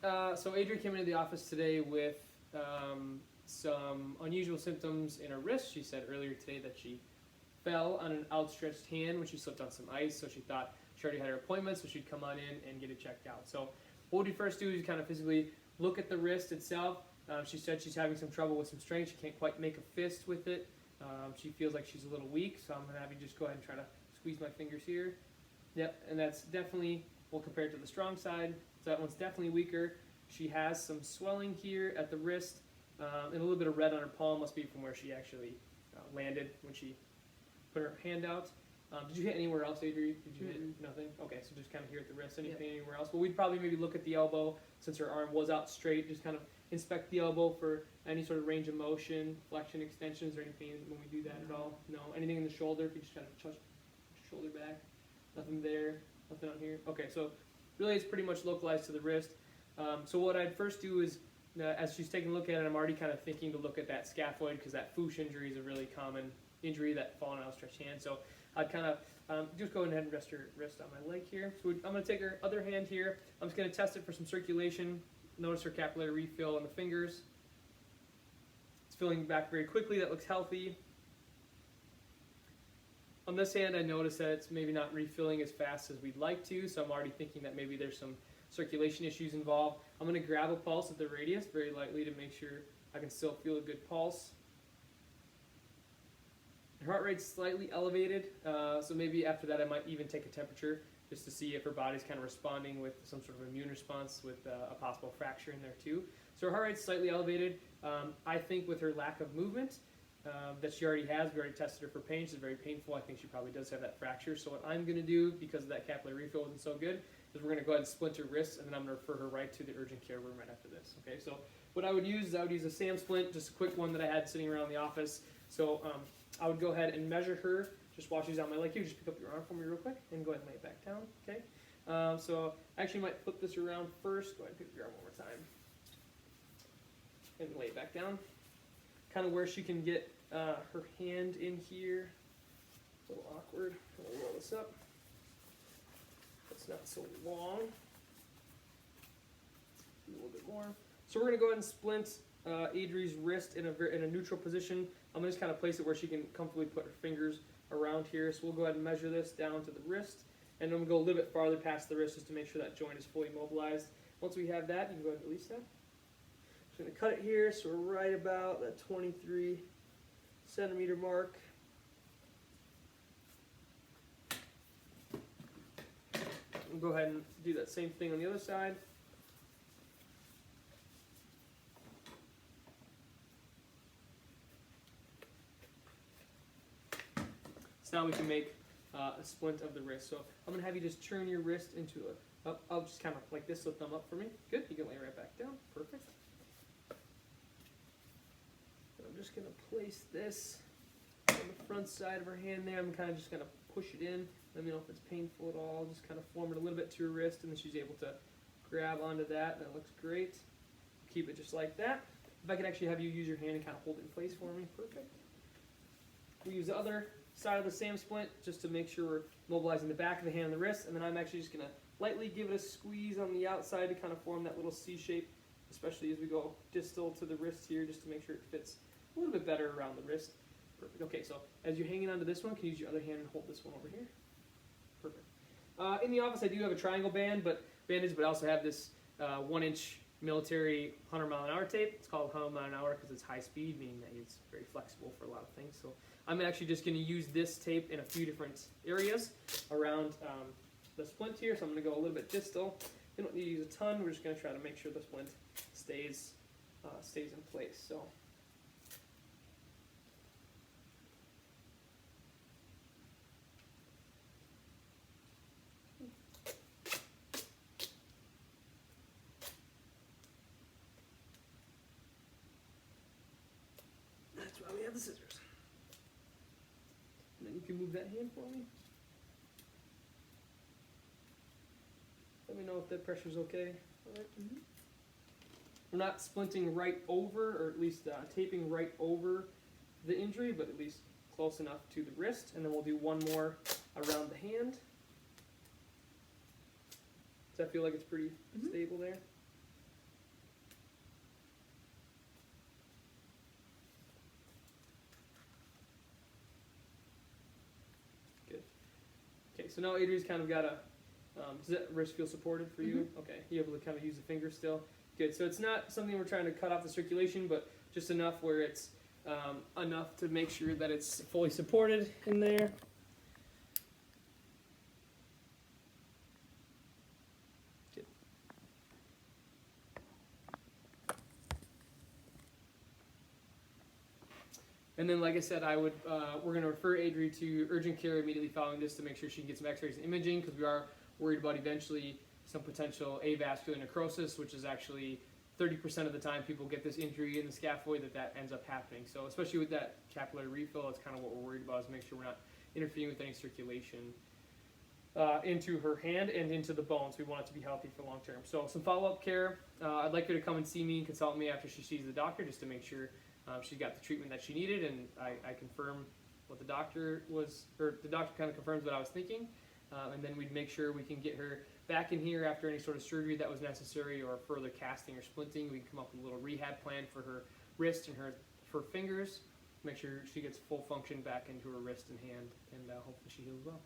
So Adria came into the office today with some unusual symptoms in her wrist. She said earlier today that she fell on an outstretched hand when she slipped on some ice, so she thought she already had her appointment, so she'd come on in and get it checked out. So what we first do is kind of physically look at the wrist itself. She said she's having some trouble with some strength. She can't quite make a fist with it. She feels like she's a little weak, so I'm going to have you just go ahead and try to squeeze my fingers here. Yep, and that's definitely, well, compared to the strong side, so that one's definitely weaker. She has some swelling here at the wrist, and a little bit of red on her palm. Must be from where she actually landed when she put her hand out. Did you hit anywhere else, Adri? Did you hit nothing? Okay, so just kind of here at the wrist. Anything anywhere else? Well, we'd probably maybe look at the elbow since her arm was out straight. Just kind of inspect the elbow for any sort of range of motion, flexion, extensions, or anything when we do that at all. No. Anything in the shoulder? If you just kind of touch shoulder back. Nothing there. Nothing on here. Okay, so really it's pretty much localized to the wrist. So what I'd first do is, as she's taking a look at it, I'm already kind of thinking to look at that scaphoid because that Fuchs injury is a really common injury, that fall on an outstretched hand. So I'd kind of just go ahead and rest her wrist on my leg here. So I'm going to take her other hand here. I'm just going to test it for some circulation. Notice her capillary refill on the fingers. It's filling back very quickly. That looks healthy. On this hand, I notice that it's maybe not refilling as fast as we'd like to, so I'm already thinking that maybe there's some circulation issues involved. I'm going to grab a pulse at the radius very lightly to make sure I can still feel a good pulse. Her heart rate's slightly elevated, so maybe after that I might even take a temperature just to see if her body's kind of responding with some sort of immune response with a possible fracture in there too. So her heart rate's slightly elevated. I think with her lack of movement that she already has, we already tested her for pain. She's very painful. I think she probably does have that fracture. So what I'm going to do, because of that capillary refill wasn't so good, is we're going to go ahead and splint her wrist, and then I'm going to refer her right to the urgent care room right after this. Okay, so what I would use is I would use a SAM splint, just a quick one that I had sitting around the office. So I would go ahead and measure her just while she's on my leg here. Just pick up your arm for me real quick and go ahead and lay it back down. Okay. So I actually might flip this around first. Go ahead and pick up your arm one more time and lay it back down. Kind of where she can get her hand in here. A little awkward. I'm gonna roll this up. It's not so long. A little bit more. So we're gonna go ahead and splint Adri's wrist in a neutral position. I'm gonna just kind of place it where she can comfortably put her fingers around here. So we'll go ahead and measure this down to the wrist, and then we'll go a little bit farther past the wrist just to make sure that joint is fully mobilized. Once we have that, you can go ahead and release that. Just gonna cut it here, so we're right about that 23 centimeter mark. We'll go ahead and do that same thing on the other side. So now we can make a splint of the wrist. So I'm going to have you just turn your wrist into I'll just kind of like this, so thumb up for me. Good, you can lay right back down. Perfect. And I'm just going to place this on the front side of her hand there. I'm kind of just going to push it in. Let me know if it's painful at all. Just kind of form it a little bit to her wrist, and then she's able to grab onto that. That looks great. Keep it just like that. If I could actually have you use your hand and kind of hold it in place for me. Perfect. We use the other side of the SAM splint just to make sure we're mobilizing the back of the hand and the wrist, and then I'm actually just going to lightly give it a squeeze on the outside to kind of form that little C shape, especially as we go distal to the wrist here, just to make sure it fits a little bit better around the wrist. Perfect. Okay, so as you're hanging onto this one, can you use your other hand and hold this one over here? Perfect. In the office, I do have a triangle bandage, but I also have this 1-inch military 100-mile-an-hour tape. It's called 100-mile-an-hour because it's high speed, meaning that it's very flexible for a lot of things. So I'm actually just going to use this tape in a few different areas around the splint here. So I'm going to go a little bit distal. You don't need to use a ton. We're just going to try to make sure the splint stays in place. So. That's why we have the scissors. And then you can move that hand for me. Let me know if that pressure's okay. All right. Mm-hmm. We're not splinting right over, or at least taping right over the injury, but at least close enough to the wrist. And then we'll do one more around the hand. Does that feel like it's pretty stable there? So now Adri's kind of got a, does that wrist feel supported for you? Okay, you able to kind of use the finger still? Good. So it's not something we're trying to cut off the circulation, but just enough where it's enough to make sure that it's fully supported in there. Good. And then, like I said, we're going to refer Adri to urgent care immediately following this to make sure she can get some x-rays and imaging, because we are worried about eventually some potential avascular necrosis, which is actually 30% of the time people get this injury in the scaphoid that ends up happening. So especially with that capillary refill, that's kind of what we're worried about, is make sure we're not interfering with any circulation into her hand and into the bones. We want it to be healthy for long term. So some follow-up care. I'd like her to come and see me and consult me after she sees the doctor, just to make sure she got the treatment that she needed, and I confirm what the doctor was, or the doctor kind of confirms what I was thinking, and then we'd make sure we can get her back in here after any sort of surgery that was necessary, or further casting or splinting. We can come up with a little rehab plan for her wrist and her fingers, make sure she gets full function back into her wrist and hand, and hopefully she heals well.